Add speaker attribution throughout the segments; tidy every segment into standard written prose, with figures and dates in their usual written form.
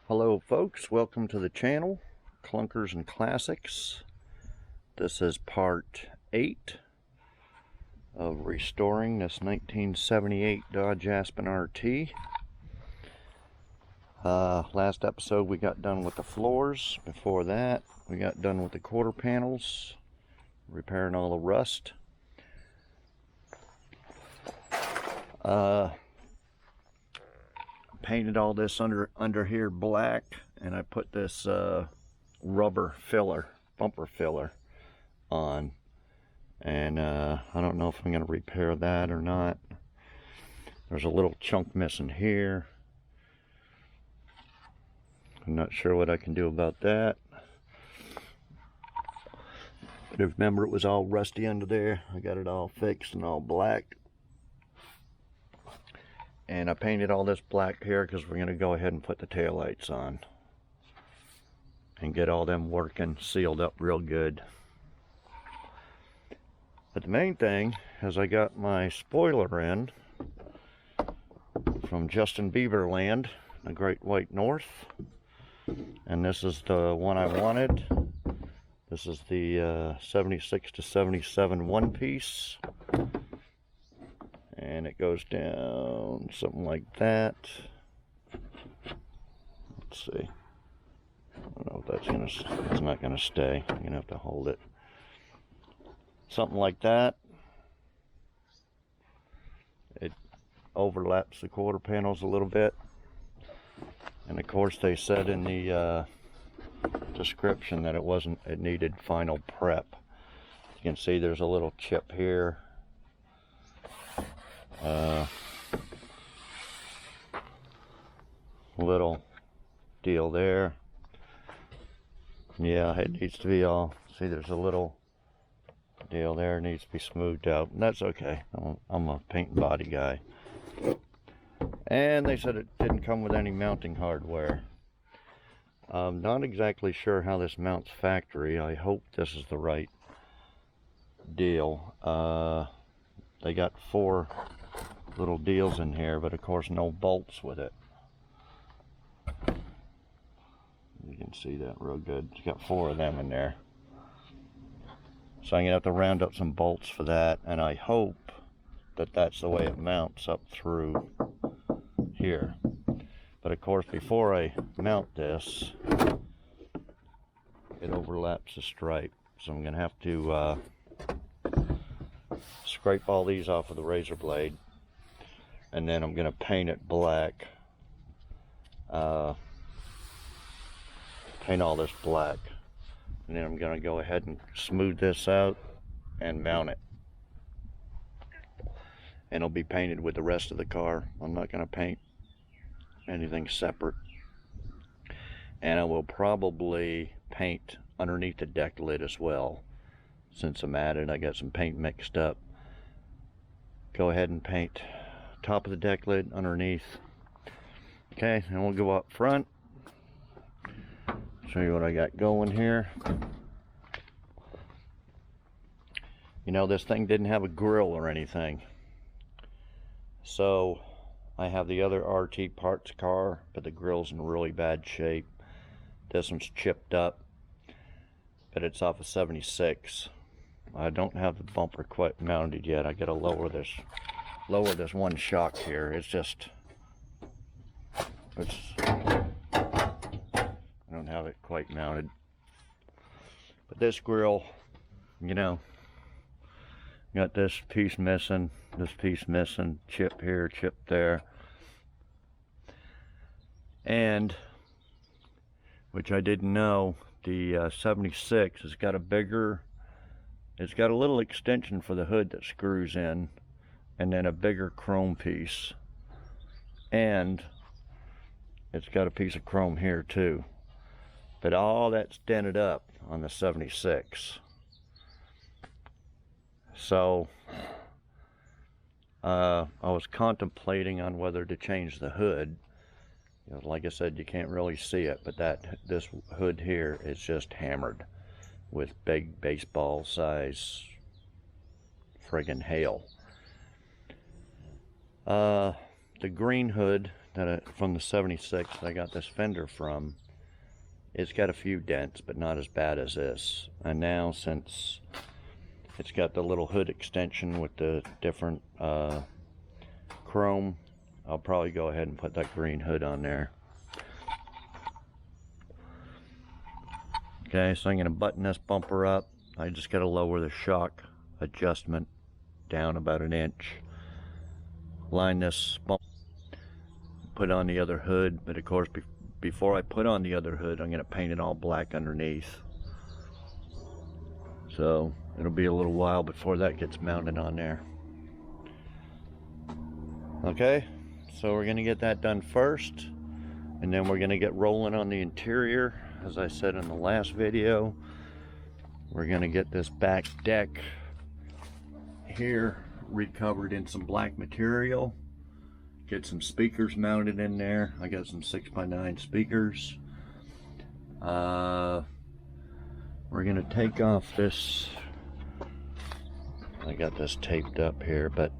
Speaker 1: Hello folks, welcome to the channel, Clunkers and Classics. This is part 8 of restoring this 1978 Dodge Aspen RT. Last episode we got done with the floors. Before that we got done with the quarter panels, repairing all the rust. Painted all this under here black, and I put this rubber filler, bumper filler on, and I don't know if I'm going to repair that or not. There's a little chunk missing here. I'm not sure what I can do about that, but remember, it was all rusty under there. I got it all fixed and all black. And I painted all this black here because we're going to go ahead and put the taillights on and get all them working, sealed up real good. But the main thing is I got my spoiler in from Justin Bieber land, the Great White North. And this is the one I wanted. This is the 76 to 77 one piece. And it goes down something like that. Let's see. I don't know if that's it's not gonna stay. I'm gonna have to hold it. Something like that. It overlaps the quarter panels a little bit. And of course they said in the description that it needed final prep. You can see there's a little chip here. Little deal there. Yeah, it needs to be all, see, there's a little deal there, it needs to be smoothed out, and that's okay. I'm a paint and body guy. And they said it didn't come with any mounting hardware. I'm not exactly sure how this mounts factory. I hope this is the right deal. They got 4 little deals in here, but of course no bolts with it. You can see that real good. It's got 4 of them in there. So I'm gonna have to round up some bolts for that, and I hope that that's the way it mounts up through here. But of course, before I mount this, it overlaps the stripe. So I'm gonna have to scrape all these off of the razor blade, and then I'm going to paint it black. Paint all this black, and then I'm going to go ahead and smooth this out and mount it, and it'll be painted with the rest of the car. I'm not going to paint anything separate, and I will probably paint underneath the deck lid as well. Since I'm at it, I got some paint mixed up. Go ahead and paint top of the deck lid, underneath. Okay, and we'll go up front. Show you what I got going here. You know, this thing didn't have a grill or anything. So I have the other RT parts car, but the grill's in really bad shape. This one's chipped up, but it's off of 76. I don't have the bumper quite mounted yet. I gotta lower this one shock here. I don't have it quite mounted. But this grill, you know, got this piece missing, chip here, chip there. And, which I didn't know, the 76 has got a bigger, it's got a little extension for the hood that screws in, and then a bigger chrome piece. And it's got a piece of chrome here too. But all that's dented up on the 76. So I was contemplating on whether to change the hood. You know, like I said, you can't really see it, but this hood here is just hammered with big baseball size friggin' hail. The green hood from the 76 that I got this fender from, it's got a few dents, but not as bad as this. And now, since it's got the little hood extension with the different chrome, I'll probably go ahead and put that green hood on there. Okay, so I'm going to button this bumper up. I just got to lower the shock adjustment down about an inch. Line this bumper, put on the other hood, but of course before I put on the other hood, I'm going to paint it all black underneath. So it'll be a little while before that gets mounted on there. Okay, so we're going to get that done first, and then we're going to get rolling on the interior. As I said in the last video, we're going to get this back deck here recovered in some black material. Get some speakers mounted in there. I got some 6x9 speakers. We're going to take off this. I got this taped up here, but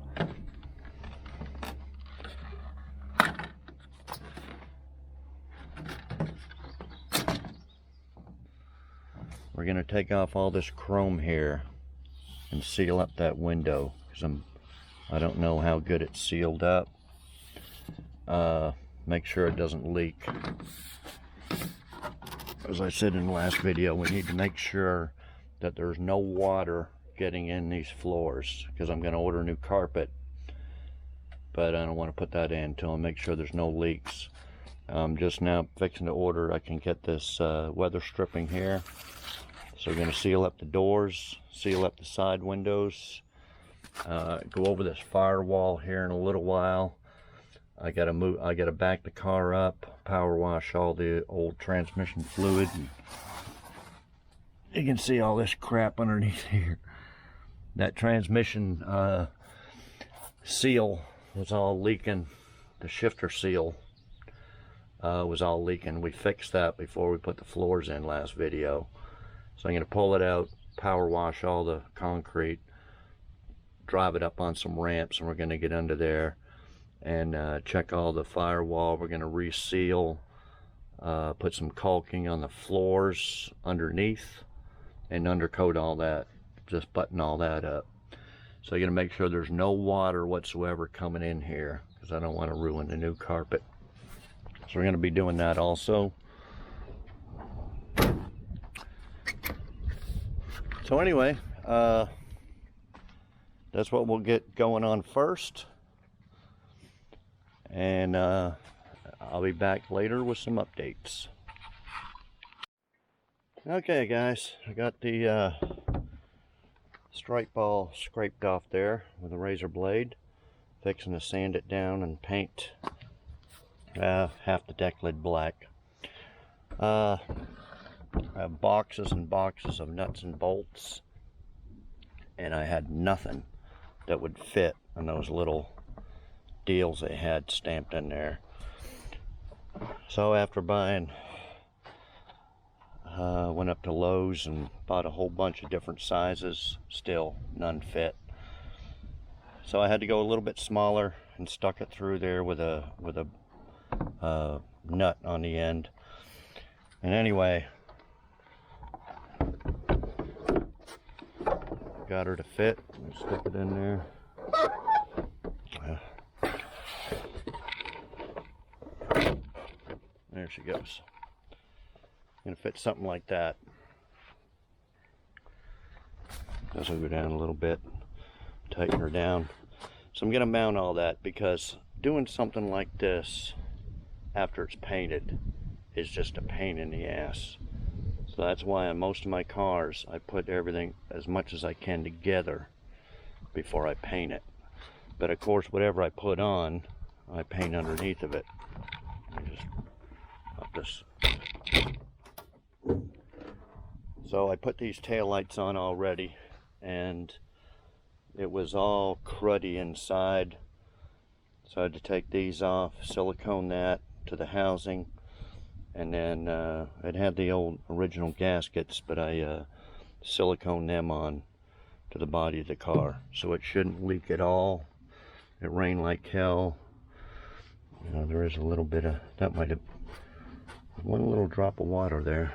Speaker 1: we're going to take off all this chrome here and seal up that window, because I don't know how good it's sealed up. Make sure it doesn't leak. As I said in the last video, we need to make sure that there's no water getting in these floors, because I'm going to order new carpet, but I don't want to put that in until I make sure there's no leaks. Just now fixing to order, I can get this weather stripping here. So we're going to seal up the doors, seal up the side windows, go over this firewall here in a little while. I gotta back the car up, power wash all the old transmission fluid. And you can see all this crap underneath here. That transmission seal was all leaking. The shifter seal was all leaking. We fixed that before we put the floors in last video. So I'm going to pull it out, power wash all the concrete, drive it up on some ramps, and we're going to get under there and check all the firewall. We're going to reseal, put some caulking on the floors underneath, and undercoat all that, just button all that up. So you're going to make sure there's no water whatsoever coming in here, because I don't want to ruin the new carpet. So we're going to be doing that also. So anyway, that's what we'll get going on first. And I'll be back later with some updates. Okay guys, I got the stripe ball scraped off there with a razor blade. Fixing to sand it down and paint half the deck lid black. I have boxes and boxes of nuts and bolts, and I had nothing that would fit on those little deals they had stamped in there. So after buying, went up to Lowe's and bought a whole bunch of different sizes. Still none fit. So I had to go a little bit smaller and stuck it through there with a nut on the end. And anyway, got her to fit. Stick it in there. There she goes. Gonna fit something like that. This will go down a little bit, tighten her down. So I'm gonna mount all that, because doing something like this after it's painted is just a pain in the ass. So that's why on most of my cars I put everything as much as I can together before I paint it. But of course, whatever I put on, I paint underneath of it. I just pop this. So I put these taillights on already, and it was all cruddy inside. So I had to take these off, silicone that to the housing, and then it had the old original gaskets, but I silicone them on to the body of the car, so it shouldn't leak at all. It rained like hell. You know, there is a little bit of, that might have, one little drop of water there.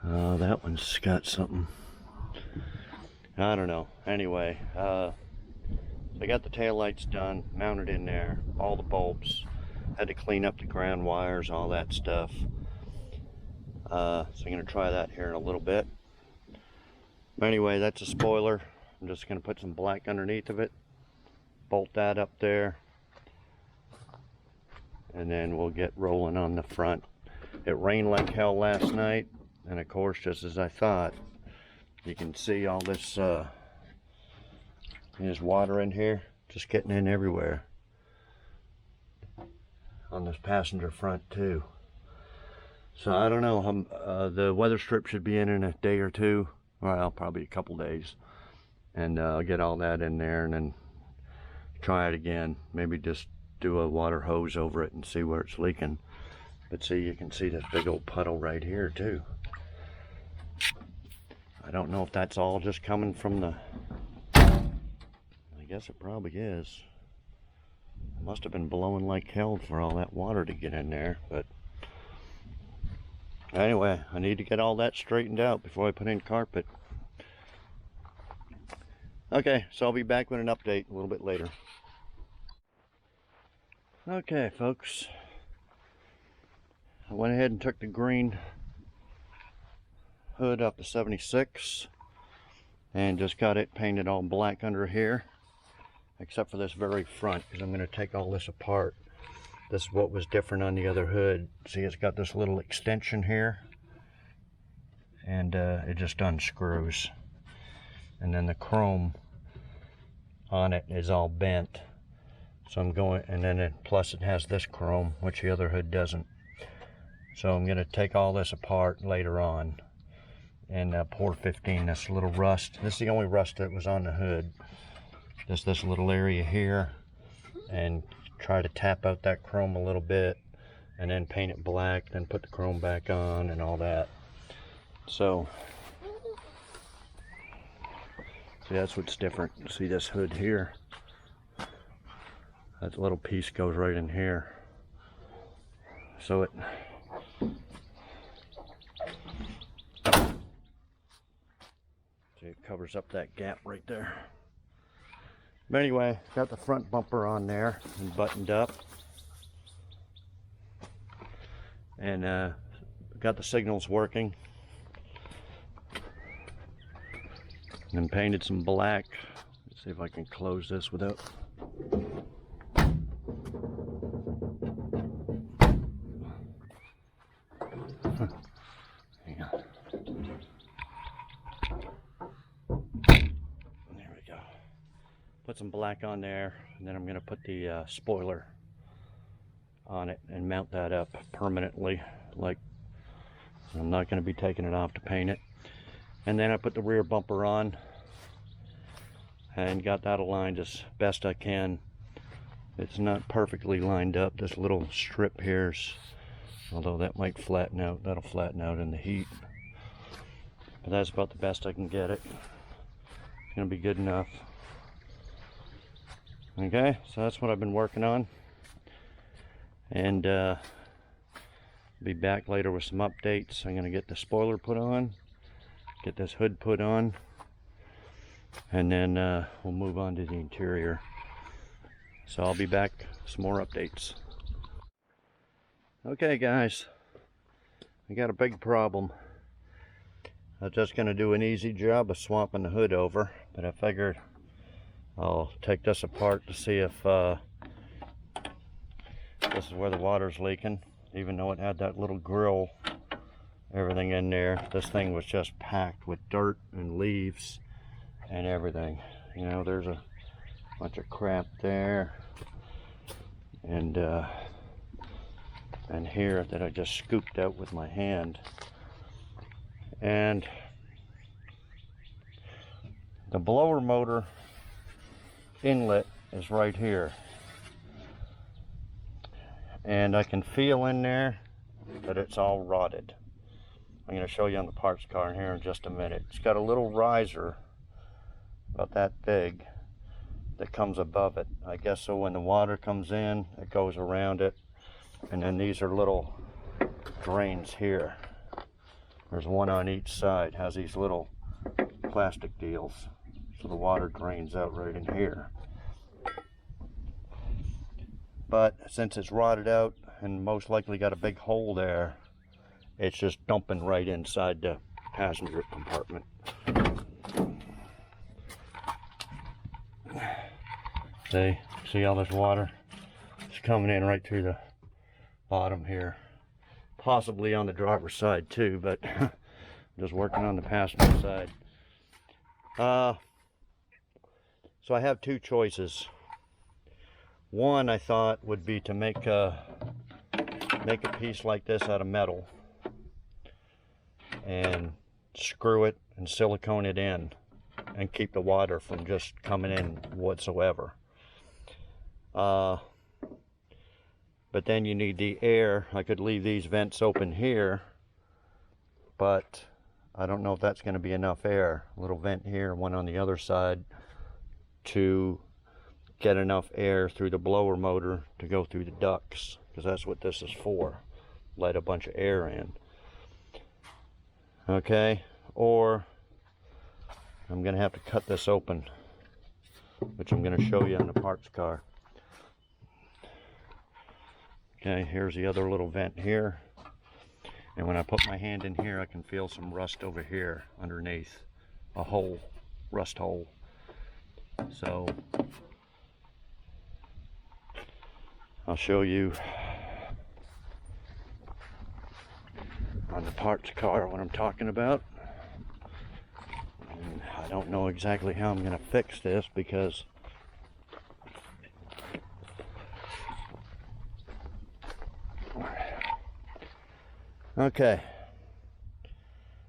Speaker 1: That one's got something. I don't know. Anyway, I got the taillights done, mounted in there, all the bulbs. Had to clean up the ground wires, all that stuff. So I'm going to try that here in a little bit. But anyway, that's a spoiler. I'm just going to put some black underneath of it. Bolt that up there. And then we'll get rolling on the front. It rained like hell last night. And of course, just as I thought, you can see all this there's water in here, just getting in everywhere. On this passenger front too. So I don't know, the weather strip should be in a day or two. Well, probably a couple days. And I'll get all that in there and then try it again. Maybe just do a water hose over it and see where it's leaking. But see, you can see this big old puddle right here too. I don't know if that's all just coming from the, I guess it probably is. Must have been blowing like hell for all that water to get in there, but anyway, I need to get all that straightened out before I put in carpet. Okay, so I'll be back with an update a little bit later. Okay, folks. I went ahead and took the green hood off the 76 and just got it painted all black under here, except for this very front, because I'm going to take all this apart. This is what was different on the other hood. See, it's got this little extension here, and it just unscrews, and then the chrome on it is all bent. So I'm going, and then plus it has this chrome, which the other hood doesn't. So I'm going to take all this apart later on and pour 15 this little rust. This is the only rust that was on the hood. Just this little area here, and try to tap out that chrome a little bit and then paint it black, then put the chrome back on and all that. So see, that's what's different. See this hood here, that little piece goes right in here, so it covers up that gap right there. But anyway, got the front bumper on there and buttoned up, and got the signals working, and then painted some black. Let's see if I can close this without. Hang on. There we go. Put some black on there, and then I'm going to put the spoiler on it and mount that up permanently. Like, I'm not going to be taking it off to paint it. And then I put the rear bumper on and got that aligned as best I can. It's not perfectly lined up. This little strip here's, although that might flatten out. That'll flatten out in the heat. But that's about the best I can get it. It's going to be good enough. Okay, so that's what I've been working on, and be back later with some updates. I'm going to get the spoiler put on, get this hood put on, and then we'll move on to the interior. So I'll be back with some more updates. Okay guys, I got a big problem. I was just going to do an easy job of swapping the hood over, but I figured I'll take this apart to see if this is where the water's leaking. Even though it had that little grill, everything in there, this thing was just packed with dirt and leaves and everything. You know, there's a bunch of crap there, and here that I just scooped out with my hand. And the blower motor inlet is right here, and I can feel in there that it's all rotted. I'm going to show you on the parts car in here in just a minute. It's got a little riser about that big that comes above it. I guess so when the water comes in, it goes around it. And then these are little drains here. There's one on each side, has these little plastic deals. So the water drains out right in here. But since it's rotted out and most likely got a big hole there, it's just dumping right inside the passenger compartment. See all this water? It's coming in right through the bottom here. Possibly on the driver's side too, but just working on the passenger side. So I have two choices. One I thought would be to make a piece like this out of metal and screw it and silicone it in and keep the water from just coming in whatsoever. But then you need the air. I could leave these vents open here, but I don't know if that's going to be enough air. A little vent here, one on the other side, to get enough air through the blower motor to go through the ducts, because that's what this is for. Let a bunch of air in. Okay, or I'm going to have to cut this open, which I'm going to show you on the parts car. Okay, here's the other little vent here. And when I put my hand in here, I can feel some rust over here underneath. A hole, rust hole. So, I'll show you on the parts car what I'm talking about. And I don't know exactly how I'm going to fix this because okay,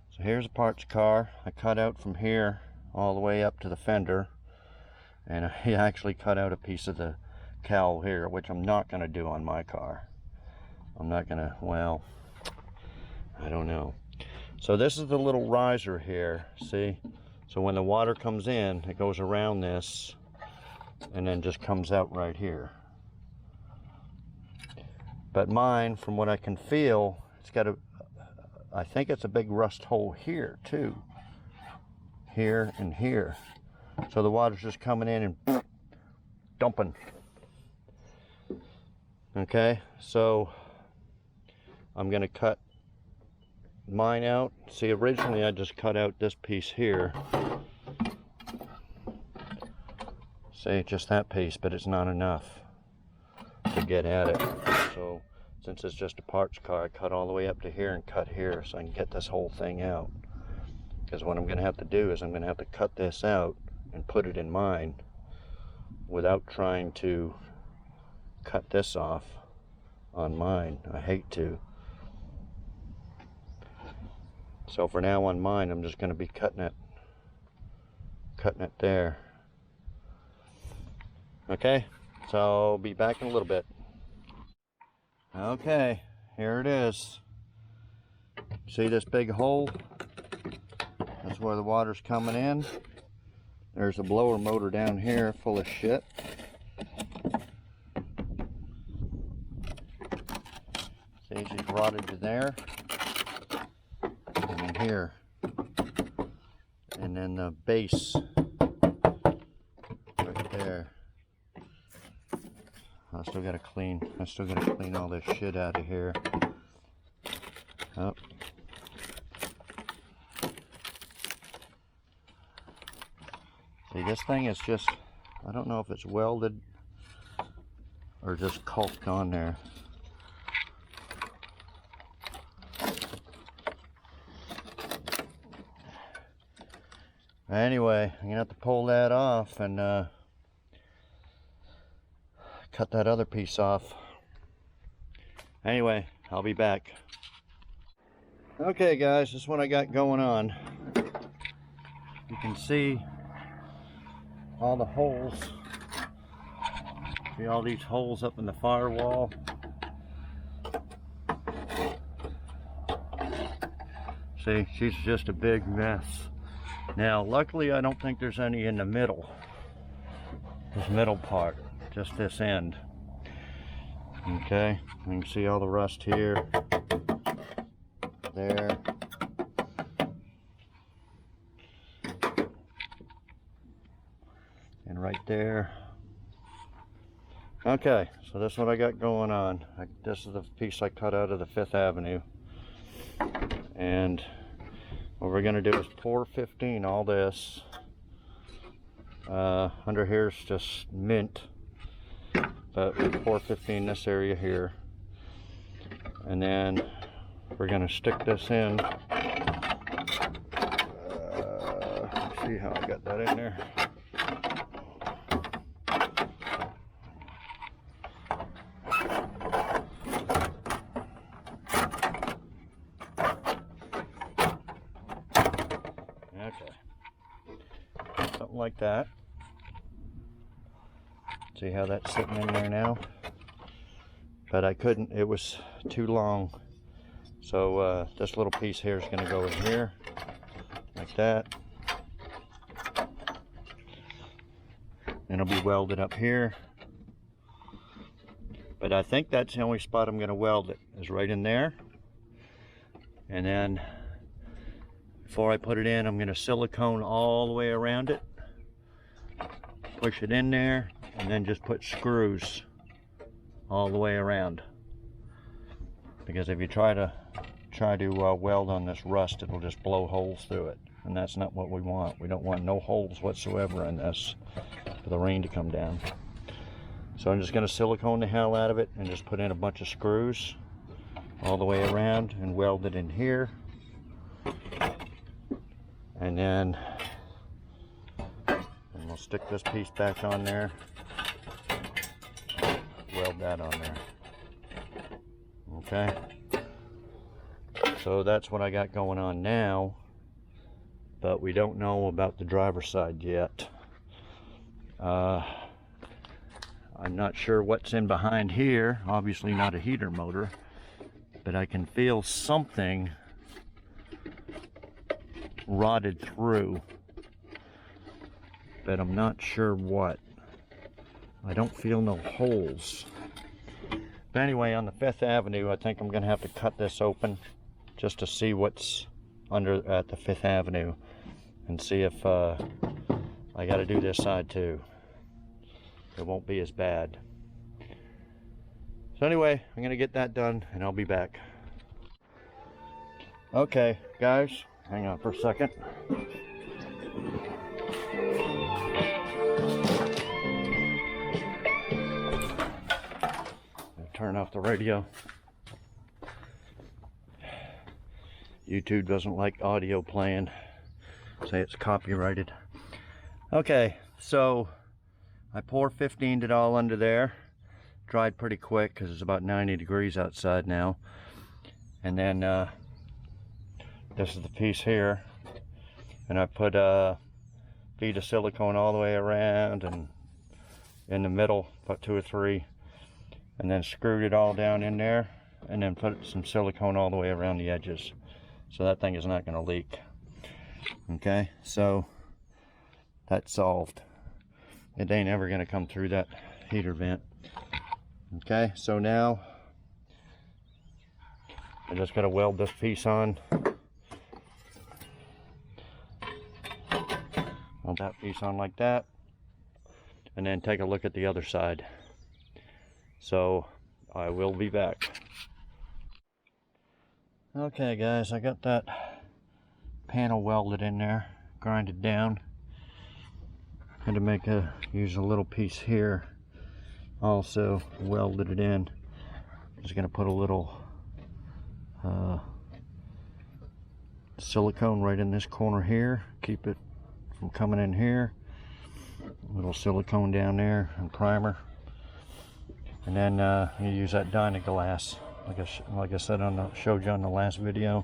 Speaker 1: so here's a parts car. I cut out from here all the way up to the fender, and I actually cut out a piece of the cowl here, which I'm not going to do on my car. I'm not going to, well, I don't know. So this is the little riser here, see? So when the water comes in, it goes around this and then just comes out right here. But mine, from what I can feel, it's got a, I think it's a big rust hole here too. Here and here. So the water's just coming in and dumping. Okay, so I'm gonna cut mine out. See, originally I just cut out this piece here. See, just that piece, but it's not enough to get at it. So since it's just a parts car, I cut all the way up to here and cut here so I can get this whole thing out. Because what I'm going to have to do is I'm going to have to cut this out and put it in mine without trying to cut this off on mine. I hate to. So for now on mine, I'm just going to be cutting it there. Okay, so I'll be back in a little bit. Okay, here it is. See this big hole? That's where the water's coming in. There's a blower motor down here full of shit. See, she's rotted to there. And then here. And then the base right there. I still gotta clean all this shit out of here. Oh. See, this thing is just, I don't know if it's welded or just caulked on there. Anyway, I'm gonna have to pull that off and cut that other piece off. Anyway, I'll be back. Okay guys, this is what I got going on. You can see all the holes. See all these holes up in the firewall? See, she's just a big mess. Now, luckily I don't think there's any in the middle. this middle part, just this end. Okay, you can see all the rust here, there, and right there. Okay, so that's what I got going on. This is the piece I cut out of the 5th Avenue. And what we're going to do is pour 15 all this. Under here is just mint, but we pour 15 this area here. And then we're going to stick this in. Let's see how I got that in there. Something like that. See how that's sitting in there now? But I couldn't, it was too long. So this little piece here is going to go in here, like that. And it'll be welded up here. But I think that's the only spot I'm going to weld it, is right in there. And then before I put it in, I'm going to silicone all the way around it, push it in there, and then just put screws all the way around. Because if you try to weld on this rust, it'll just blow holes through it, and that's not what we want. We don't want no holes whatsoever in this for the rain to come down. So I'm just going to silicone the hell out of it and just put in a bunch of screws all the way around and weld it in here. And then we'll stick this piece back on there, weld that on there. Okay, so that's what I got going on now, but we don't know about the driver's side yet. I'm not sure what's in behind here. Obviously not a heater motor, but I can feel something rotted through, but I'm not sure what. I don't feel no holes. But anyway, on the 5th Avenue, I think I'm gonna have to cut this open just to see what's under at the 5th Avenue and see if I gotta do this side too. It won't be as bad. So anyway, I'm gonna get that done and I'll be back. Okay, guys, hang on for a second. Turn off the radio. YouTube doesn't like audio playing. Say it's copyrighted. Okay, so I pour 15 it all under there. Dried pretty quick because it's about 90 degrees outside now. And then this is the piece here. And I put a feet of silicone all the way around, and in the middle, put 2 or 3. And then screwed it all down in there, and then put some silicone all the way around the edges, so that thing is not going to leak. Okay, so that's solved. It ain't ever going to come through that heater vent. Okay, so now I just got to weld this piece on. Weld that piece on like that, and then take a look at the other side. So I will be back. Okay guys, I got that panel welded in there, grinded down. Had to use a little piece here. Also welded it in. Just gonna put a little silicone right in this corner here. Keep it from coming in here. A little silicone down there and primer. And then you use that Dynaglass, like I said showed you on the last video.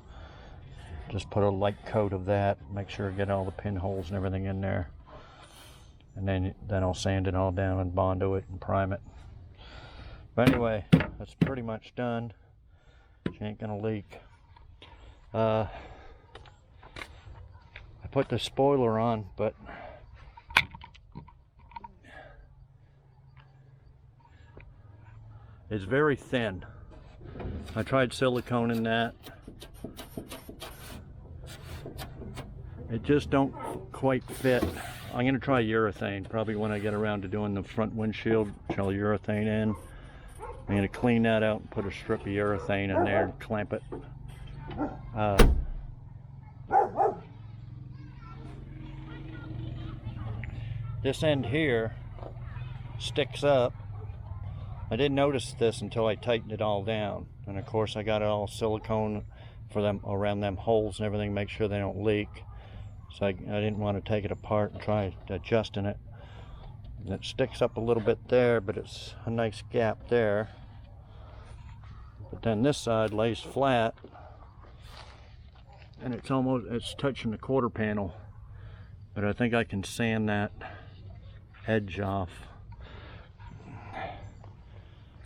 Speaker 1: Just put a light coat of that. Make sure to get all the pinholes and everything in there. And then I'll sand it all down and Bondo it and prime it. But anyway, that's pretty much done. She ain't gonna leak. I put the spoiler on, but is very thin. I tried silicone in that. It just don't quite fit. I'm gonna try urethane, probably when I get around to doing the front windshield, shell urethane in. I'm gonna clean that out and put a strip of urethane in there and clamp it. This end here sticks up. I didn't notice this until I tightened it all down. And of course I got it all silicone for them around them holes and everything, make sure they don't leak. So I didn't want to take it apart and try adjusting it. And it sticks up a little bit there, but it's a nice gap there. But then this side lays flat, and it's touching the quarter panel. But I think I can sand that edge off.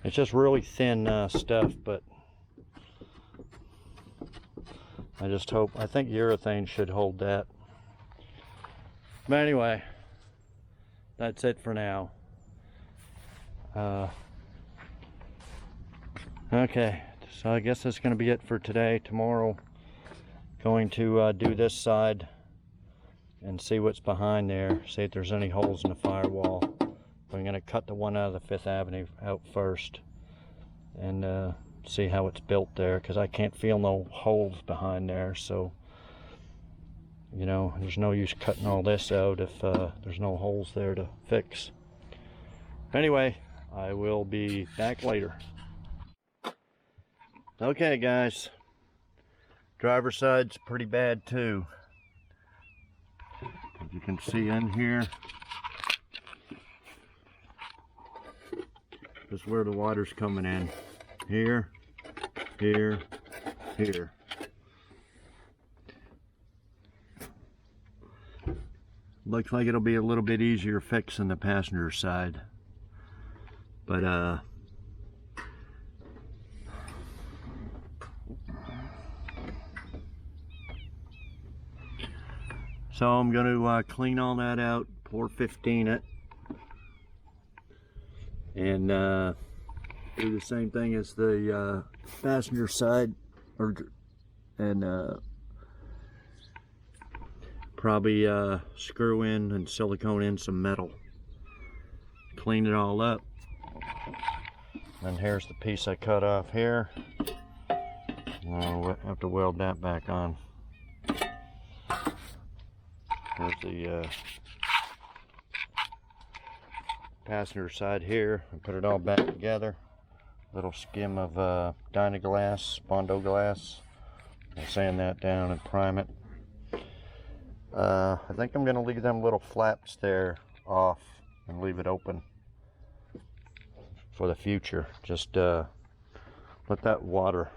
Speaker 1: It's just really thin stuff, but I think urethane should hold that. But anyway, that's it for now. Okay, so I guess that's going to be it for today. Tomorrow, going to do this side and see what's behind there, see if there's any holes in the firewall. I'm going to cut the one out of the 5th Avenue out first and see how it's built there, because I can't feel no holes behind there. So, you know, there's no use cutting all this out if there's no holes there to fix. Anyway, I will be back later. Okay guys, driver's side's pretty bad too. As you can see in here, this is where the water's coming in. Here, here, here. Looks like it'll be a little bit easier fixing the passenger side. But so I'm going to clean all that out, pour 15 it, and do the same thing as the passenger side, and probably screw in and silicone in some metal. Clean it all up. And here's the piece I cut off here. I'll have to weld that back on. Here's the passenger side here. I put it all back together. Little skim of Dynaglass, Bondo glass. I'll sand that down and prime it. I think I'm going to leave them little flaps there off and leave it open for the future. Just let that water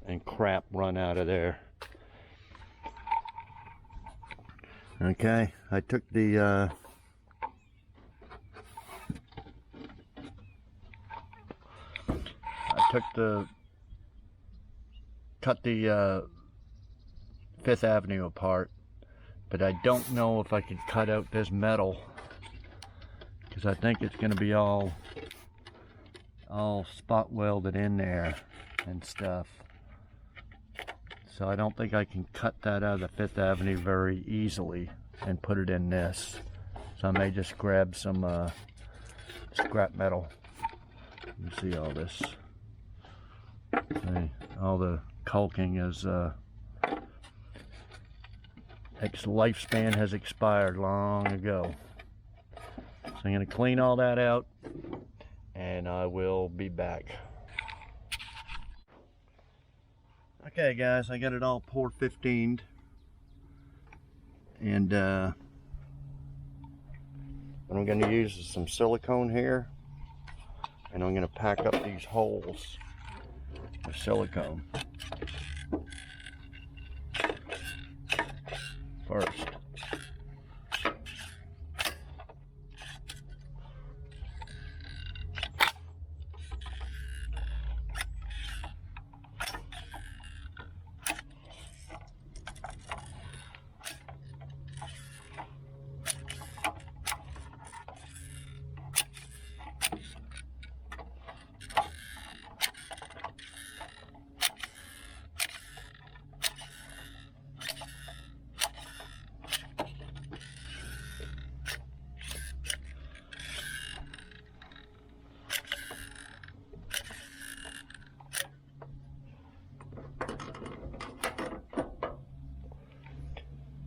Speaker 1: and crap run out of there. Okay, I took the cut the 5th Avenue apart, but I don't know if I could cut out this metal, because I think it's going to be all spot welded in there and stuff. So I don't think I can cut that out of the 5th Avenue very easily and put it in this. So I may just grab some scrap metal. You see all this. See, all the caulking is its lifespan has expired long ago. So I'm going to clean all that out and I will be back. Okay guys, I got it all poured 15'd, and what I'm going to use is some silicone here, and I'm going to pack up these holes with silicone first.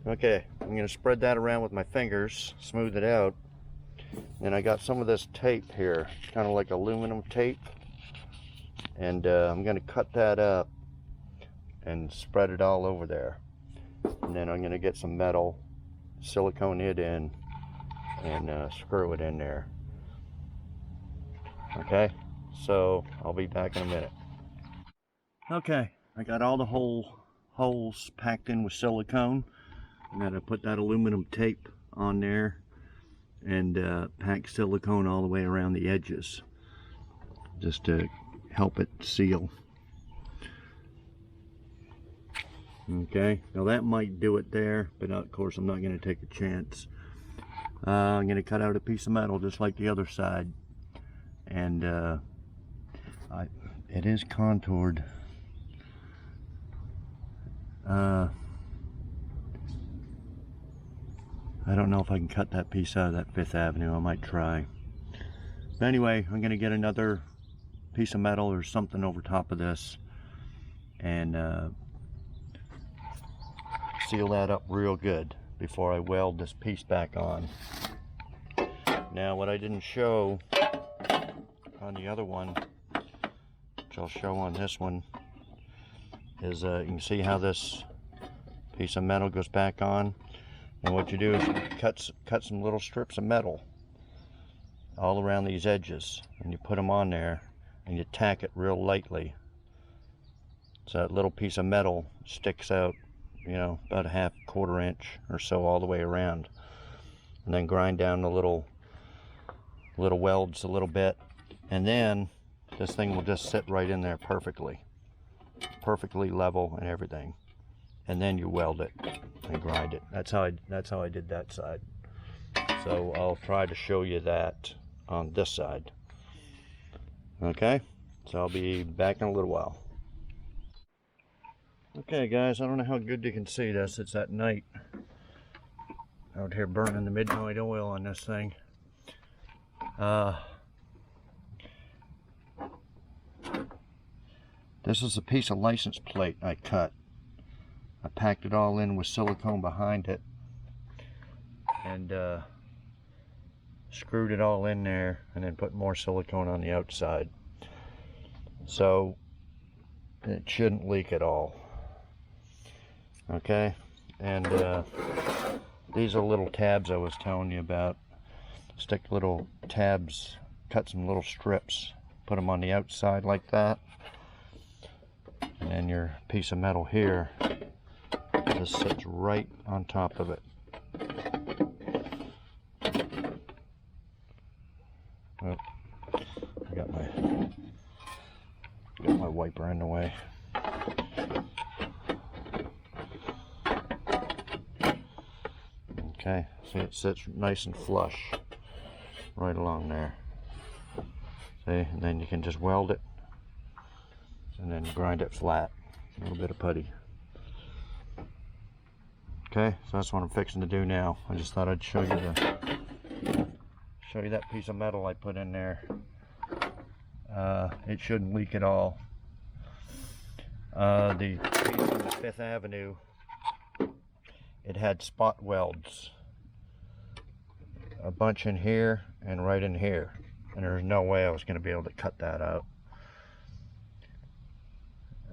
Speaker 1: Okay, I'm going to spread that around with my fingers, smooth it out. And I got some of this tape here, kind of like aluminum tape. And I'm going to cut that up and spread it all over there. And then I'm going to get some metal, silicone it in, and screw it in there. Okay, so I'll be back in a minute. Okay, I got all the holes packed in with silicone. I'm going to put that aluminum tape on there and pack silicone all the way around the edges just to help it seal. Okay, now that might do it there, but of course I'm not going to take a chance. I'm going to cut out a piece of metal just like the other side, and it is contoured. I don't know if I can cut that piece out of that 5th Avenue. I might try. But anyway, I'm going to get another piece of metal or something over top of this and seal that up real good before I weld this piece back on. Now, what I didn't show on the other one, which I'll show on this one, is you can see how this piece of metal goes back on. And what you do is cut some little strips of metal all around these edges, and you put them on there and you tack it real lightly so that little piece of metal sticks out, you know, about a quarter inch or so all the way around. And then grind down the little welds a little bit, and then this thing will just sit right in there perfectly level and everything. And then you weld it and grind it. That's how I did that side. So I'll try to show you that on this side. Okay, so I'll be back in a little while. Okay guys, I don't know how good you can see this. It's at night out here burning the midnight oil on this thing. This is a piece of license plate I cut. I packed it all in with silicone behind it and screwed it all in there, and then put more silicone on the outside so it shouldn't leak at all. Okay, and these are little tabs I was telling you about. Stick little tabs, cut some little strips, put them on the outside like that, and then your piece of metal here just sits right on top of it. Oh, I got my wiper in the way. Okay, see, it sits nice and flush right along there. See, and then you can just weld it and then grind it flat. A little bit of putty. Okay, so that's what I'm fixing to do now. I just thought I'd show you that piece of metal I put in there. It shouldn't leak at all. The piece on the 5th Avenue, it had spot welds. A bunch in here and right in here. And there's no way I was going to be able to cut that out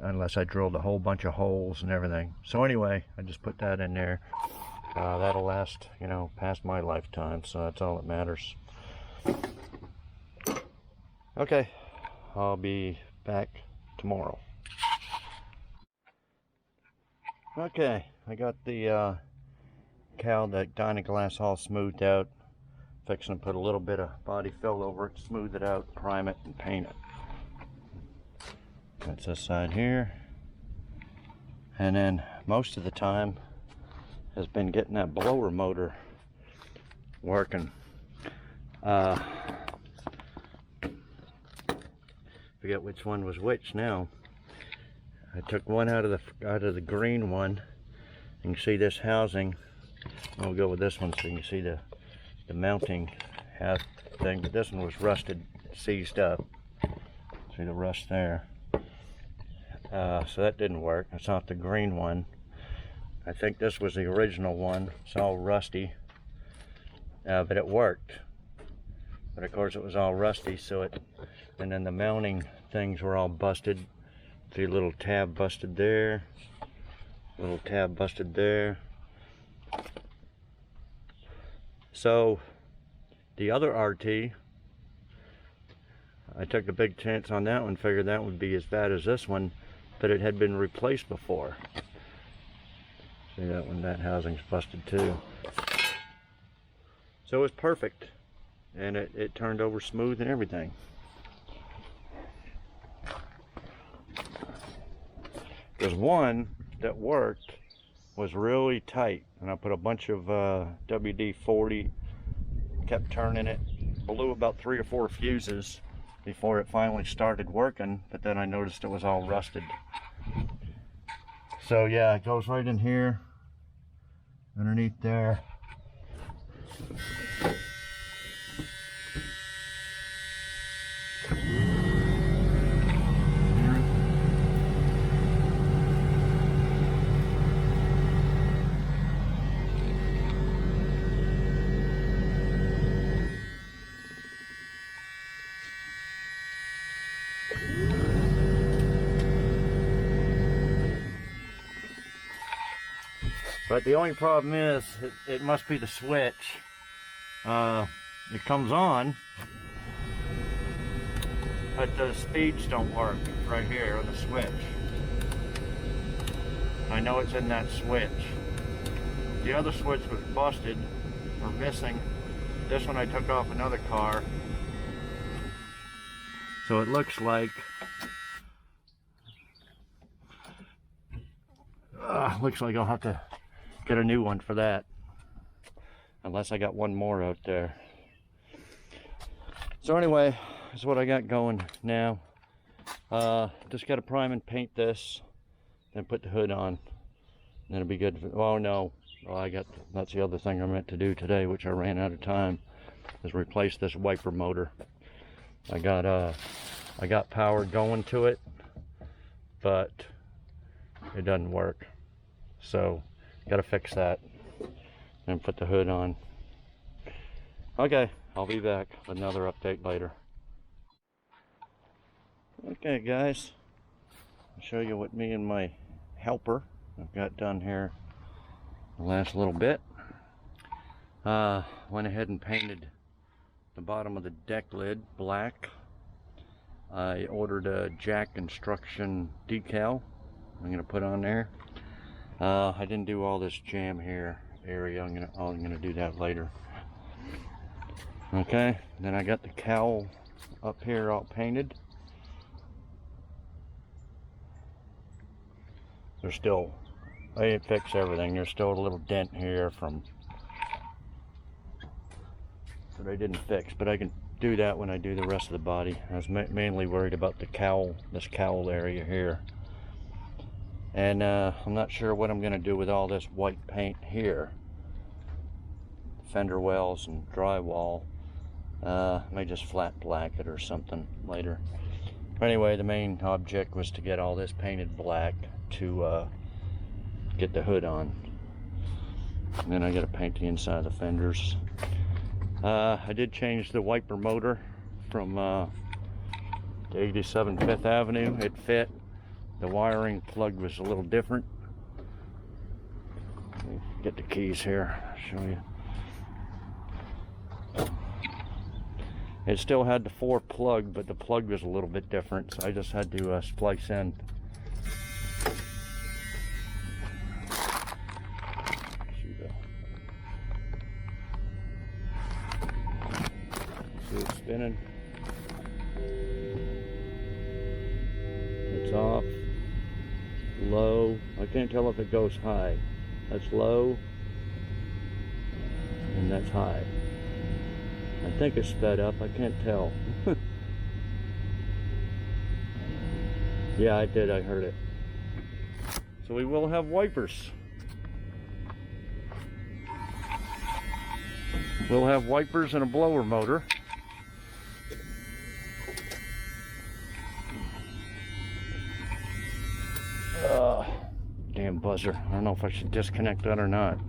Speaker 1: unless I drilled a whole bunch of holes and everything. So anyway, I just put that in there. That'll last, you know, past my lifetime, so that's all that matters. Okay, I'll be back tomorrow. Okay, I got the cowl, that Dynaglass all smoothed out. Fixing to put a little bit of body fill over it, smooth it out, prime it, and paint it. That's this side here. And then most of the time has been getting that blower motor working. Forget which one was which now. I took one out of the green one. You can see this housing. I'll go with this one so you can see the mounting thing, but this one was rusted, seized up. See the rust there. So that didn't work. It's off the green one. I think this was the original one. It's all rusty, but it worked. But of course it was all rusty, and then the mounting things were all busted. See, a little tab busted there, little tab busted there. So the other RT, I took a big chance on that one, figured that would be as bad as this one, but it had been replaced before. See that one, that housing's busted too. So it was perfect, and it turned over smooth and everything. There's one that worked, was really tight, and I put a bunch of WD-40, kept turning it, blew about 3 or 4 fuses before it finally started working, but then I noticed it was all rusted. So yeah, it goes right in here, underneath there. But the only problem is, it must be the switch. It comes on, but the speeds don't work right here on the switch. I know it's in that switch. The other switch was busted or missing. This one I took off another car. So it looks like I'll have to get a new one for that, unless I got one more out there. So anyway, that's what I got going now. Just got to prime and paint this, then put the hood on, and it'll be good for, oh no, well, that's the other thing I meant to do today, which I ran out of time, is replace this wiper motor. I got power going to it, but it doesn't work, so got to fix that and put the hood on. Okay, I'll be back with another update later. Okay guys, I'll show you what me and my helper have got done here the last little bit. Went ahead and painted the bottom of the deck lid black. I ordered a jack instruction decal I'm gonna put on there. I didn't do all this jam here area. I'm gonna do that later. Okay, then I got the cowl up here all painted. There's still, I didn't fix everything. There's still a little dent here that I didn't fix, but I can do that when I do the rest of the body. I was mainly worried about the cowl, this cowl area here. And I'm not sure what I'm going to do with all this white paint here. Fender wells and drywall. May just flat black it or something later. But anyway, the main object was to get all this painted black to get the hood on. And then I got to paint the inside of the fenders. I did change the wiper motor from the 87 5th Avenue. It fit. The wiring plug was a little different. Let me get the keys here, I'll show you. It still had the 4 plug, but the plug was a little bit different, so I just had to splice in. See it spinning. It's off. Low. I can't tell if it goes high. That's low, and that's high. I think it's sped up. I can't tell. Yeah, I did. I heard it. So we will have wipers. We'll have wipers and a blower motor. Damn bug. buzzer. I don't know if I should disconnect that or not.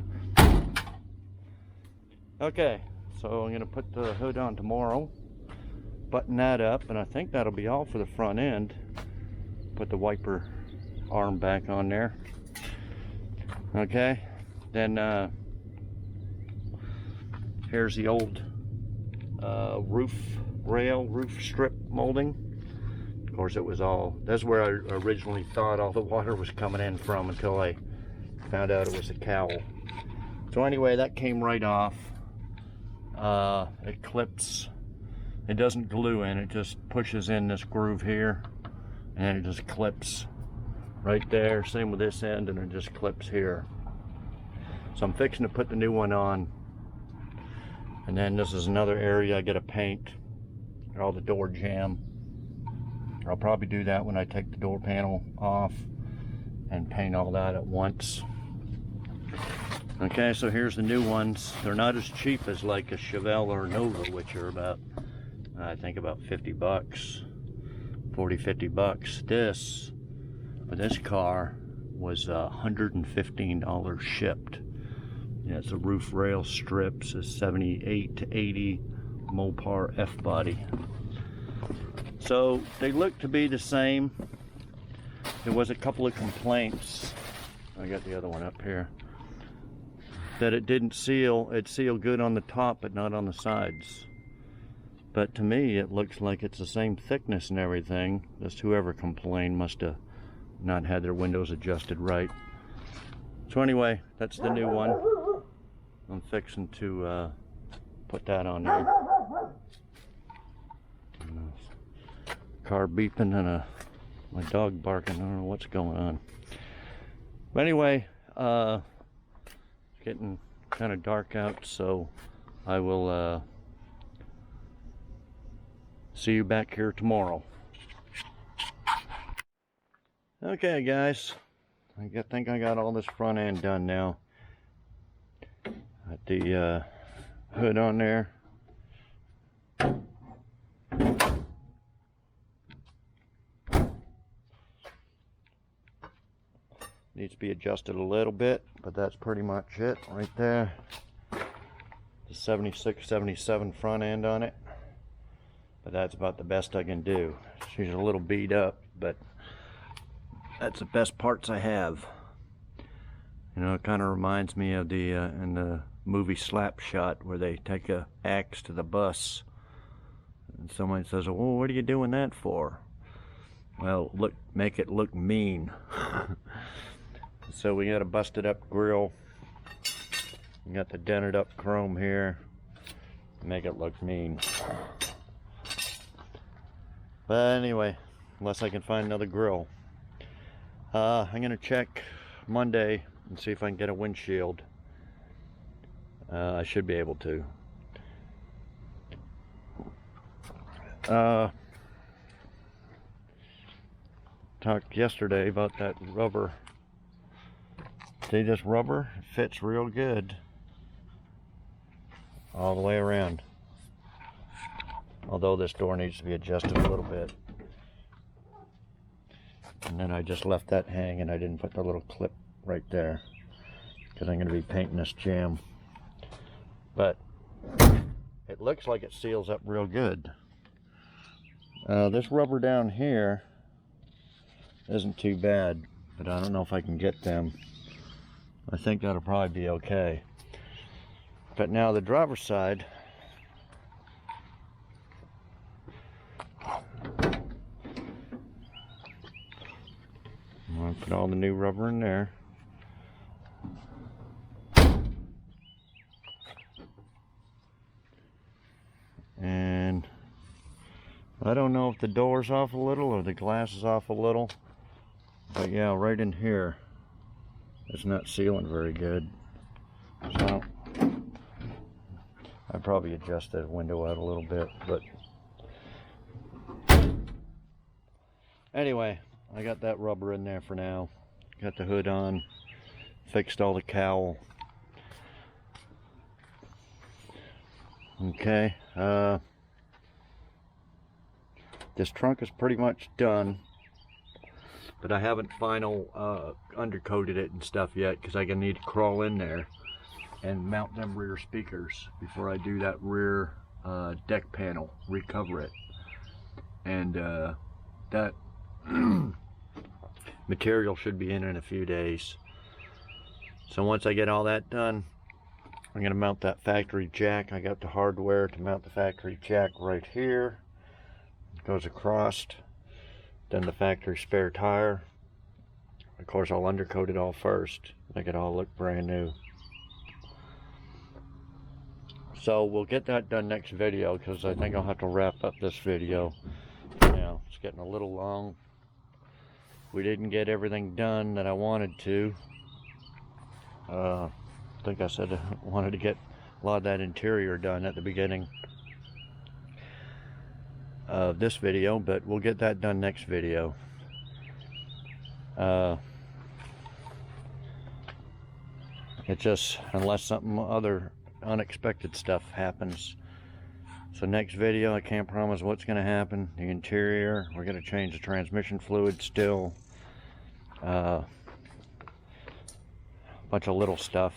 Speaker 1: Okay, so I'm gonna put the hood on tomorrow, button that up, and I think that'll be all for the front end. Put the wiper arm back on there. Okay, then here's the old roof strip molding. Of course, it was all, that's where I originally thought all the water was coming in from until I found out it was a cowl. So anyway, that came right off. It clips, it doesn't glue in, it just pushes in this groove here, and it just clips right there. Same with this end, and it just clips here. So I'm fixing to put the new one on. And then this is another area I gotta paint, all the door jamb. I'll probably do that when I take the door panel off and paint all that at once. Okay, so here's the new ones. They're not as cheap as like a Chevelle or Nova, which are about, I think about 50 bucks, 40, 50 bucks. This, for this car, was $115 shipped. Yeah, it's a roof rail strips, a 78 to 80 Mopar F body. So they look to be the same. There was a couple of complaints. I got the other one up here. That it didn't seal. It sealed good on the top, but not on the sides. But to me, it looks like it's the same thickness and everything. Just whoever complained must have not had their windows adjusted right. So anyway, that's the new one. I'm fixing to put that on there. Car beeping and my dog barking. I don't know what's going on. But anyway, it's getting kind of dark out, so I will see you back here tomorrow. Okay, guys, I think I got all this front end done now. Got the hood on there. Needs to be adjusted a little bit, but that's pretty much it right there. The 76, 77 front end on it. But that's about the best I can do. She's a little beat up, but that's the best parts I have. You know, it kind of reminds me of the in the movie Slapshot, where they take a axe to the bus and someone says, well, what are you doing that for? Well, look, make it look mean. So we got a busted up grill. We got the dented up chrome here. Make it look mean. But anyway, unless I can find another grill. I'm gonna check Monday and see if I can get a windshield. I should be able to. Talked yesterday about that rubber. See, this rubber fits real good all the way around. Although this door needs to be adjusted a little bit. And then I just left that hang and I didn't put the little clip right there because I'm going to be painting this jamb. But it looks like it seals up real good. This rubber down here isn't too bad, but I don't know if I can get them. I think that'll probably be okay. But now the driver's side, I'm going to put all the new rubber in there. And I don't know if the door's off a little or the glass is off a little. But yeah, right in here, it's not sealing very good. So I probably adjust the window out a little bit, but anyway, I got that rubber in there for now. Got the hood on, fixed all the cowl. Okay, this trunk is pretty much done. but I haven't final undercoated it and stuff yet, because I need to crawl in there and mount them rear speakers before I do that rear deck panel, recover it. And that material should be in a few days. So once I get all that done, I'm going to mount that factory jack. I got the hardware to mount the factory jack right here. It goes across. Then the factory spare tire. Of course, I'll undercoat it all first, make it all look brand new. So we'll get that done next video, because I think I'll have to wrap up this video now. It's getting a little long. We didn't get everything done that I wanted to. I think I said I wanted to get a lot of that interior done at the beginning of this video, but we'll get that done next video. It just, unless something other unexpected stuff happens. So next video, I can't promise what's going to happen. The interior, we're going to change the transmission fluid still. A bunch of little stuff.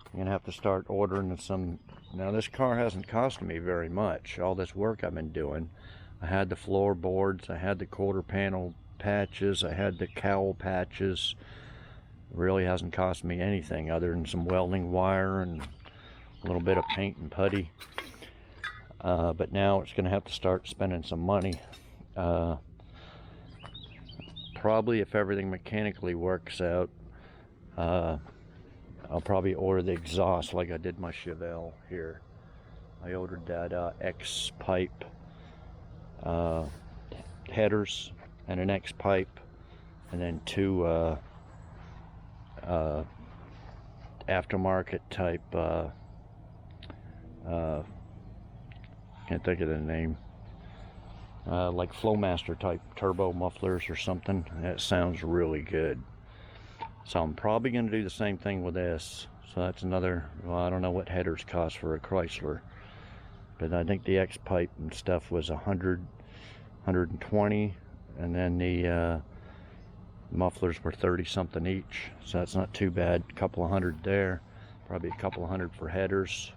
Speaker 1: I'm going to have to start ordering some. Now this car hasn't cost me very much, all this work I've been doing. I had the floorboards, I had the quarter panel patches, I had the cowl patches. It really hasn't cost me anything other than some welding wire and a little bit of paint and putty. But now it's going to have to start spending some money. Probably, if everything mechanically works out, I'll probably order the exhaust like I did my Chevelle here. I ordered that X pipe headers and an X pipe, and then two aftermarket type, can't think of the name, like Flowmaster type turbo mufflers or something. That sounds really good. So I'm probably going to do the same thing with this. So that's another, well, I don't know what headers cost for a Chrysler, but I think the X pipe and stuff was 100, 120, and then the mufflers were 30 something each. So that's not too bad. A couple of hundred there, probably a couple of hundred for headers.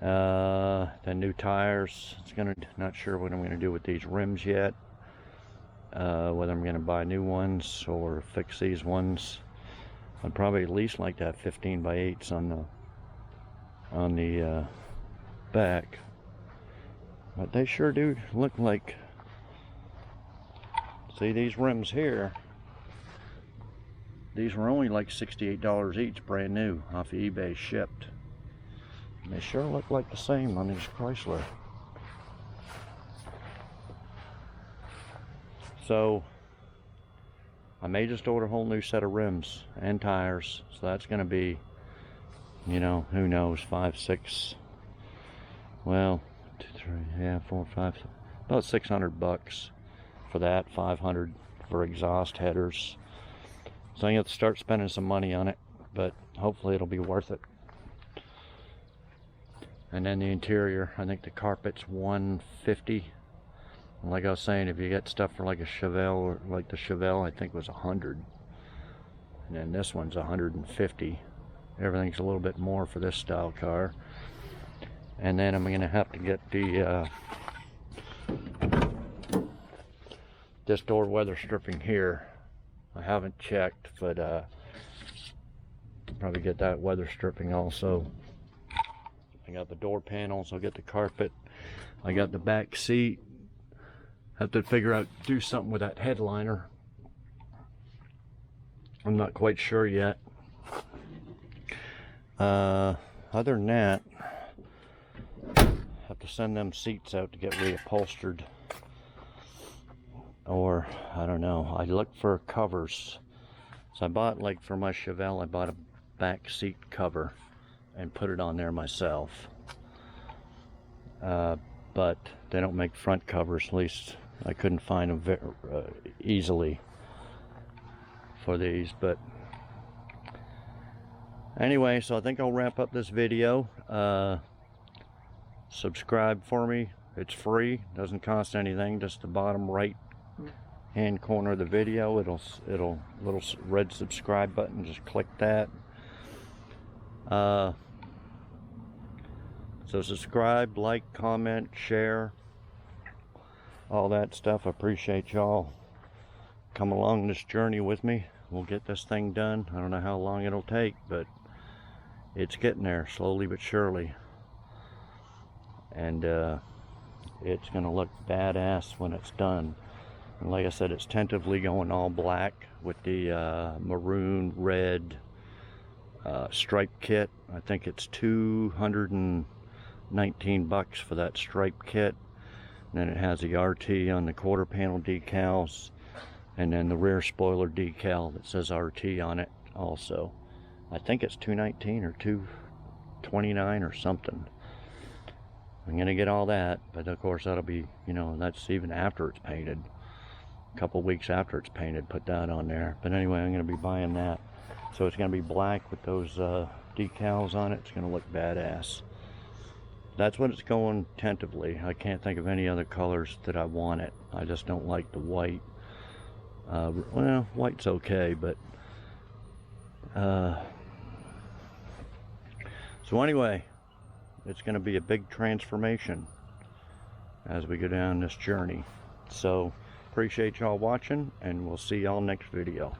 Speaker 1: Then new tires. Not sure what I'm gonna do with these rims yet. Whether I'm gonna buy new ones or fix these ones. I'd probably at least like to have 15 by 8s on the back. But they sure do look like. See these rims here. These were only like $68 each, brand new, off of eBay, shipped. And they sure look like the same on these Chrysler. So I may just order a whole new set of rims and tires. So that's going to be, you know, who knows, 5, 6, well, 2, 3, yeah, 4, 5, about $600 for that, 500 for exhaust headers. So I have to start spending some money on it, but hopefully it'll be worth it. And then the interior, I think the carpet's $150. Like I was saying, if you get stuff for like a Chevelle, or like the Chevelle, I think was $100, and then this one's $150. Everything's a little bit more for this style car. And then I'm gonna have to get the this door weather stripping here. I haven't checked, but probably get that weather stripping also. I got the door panels, I'll get the carpet, I got the back seat. Have to figure out, do something with that headliner. I'm not quite sure yet. Other than that, have to send them seats out to get reupholstered. Or, I don't know, I looked for covers. So I bought, like for my Chevelle, I bought a back seat cover and put it on there myself. But they don't make front covers, at least I couldn't find them easily for these. But anyway, so I think I'll wrap up this video. Subscribe for me, it's free, doesn't cost anything, just the bottom right hand corner of the video, it'll little red subscribe button, just click that. So subscribe, like, comment, share, all that stuff. I appreciate y'all come along this journey with me. We'll get this thing done. I don't know how long it'll take, but it's getting there slowly but surely. And it's gonna look badass when it's done. And like I said, it's tentatively going all black with the maroon red stripe kit. I think it's $219 for that stripe kit. And then it has the RT on the quarter panel decals, and then the rear spoiler decal that says RT on it also. I think it's $219 or $229 or something. I'm gonna get all that, but of course that'll be, you know, that's even after it's painted. A couple weeks after it's painted, put that on there. But anyway, I'm gonna be buying that. So it's gonna be black with those decals on it. It's gonna look badass. That's what it's going tentatively. I can't think of any other colors that I want it. I just don't like the white. Well, white's okay, but so anyway, it's going to be a big transformation as we go down this journey. So appreciate y'all watching, and we'll see y'all next video.